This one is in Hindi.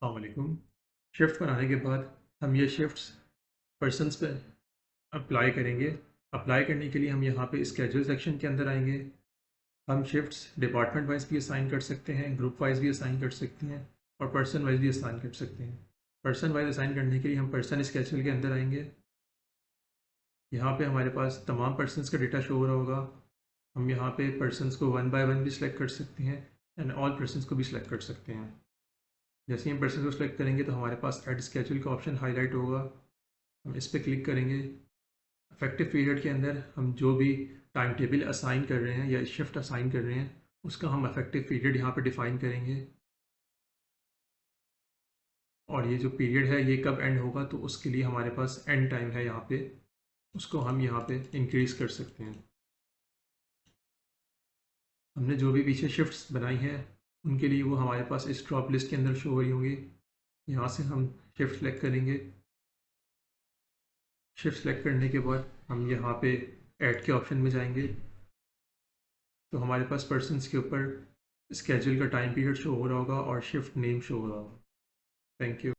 अस्सलामुअलैकुम। शिफ्ट बनाने के बाद हम ये शिफ्ट्स पर्सन्स पे अप्लाई करेंगे। अप्लाई करने के लिए हम यहाँ पे स्केड्यूल सेक्शन के अंदर आएंगे। हम शिफ्ट्स डिपार्टमेंट वाइज भी असाइन कर सकते हैं, ग्रुप वाइज भी असाइन कर सकते हैं और पर्सन वाइज भी असाइन कर सकते हैं। पर्सन वाइज असाइन करने के लिए हम पर्सन स्केड्यूल के अंदर आएंगे। यहाँ पे हमारे पास तमाम पर्सनस का डेटा शो हो रहा होगा। हम यहाँ पे पर्सनस को वन बाय वन भी सिलेक्ट कर सकते हैं एंड ऑल पर्सनस को भी सिलेक्ट कर सकते हैं। जैसे ही हम पर्सन को सिलेक्ट करेंगे तो हमारे पास ऐड स्केड्यूल का ऑप्शन हाईलाइट होगा। हम इस पर क्लिक करेंगे। इफेक्टिव पीरियड के अंदर हम जो भी टाइम टेबल असाइन कर रहे हैं या शिफ्ट असाइन कर रहे हैं उसका हम इफेक्टिव पीरियड यहाँ पर डिफाइन करेंगे। और ये जो पीरियड है ये कब एंड होगा तो उसके लिए हमारे पास एंड टाइम है यहाँ पे, उसको हम यहाँ पे इंक्रीज़ कर सकते हैं। हमने जो भी पीछे शिफ्ट्स बनाई हैं उनके लिए वो हमारे पास इस ड्रॉप लिस्ट के अंदर शो हो रही होंगी। यहाँ से हम शिफ्ट सेलेक्ट करेंगे। शिफ्ट सेलेक्ट करने के बाद हम यहाँ पे ऐड के ऑप्शन में जाएंगे तो हमारे पास पर्सनस के ऊपर स्केड्यूल का टाइम पीरियड शो हो रहा होगा और शिफ्ट नेम शो हो रहा होगा। Thank you.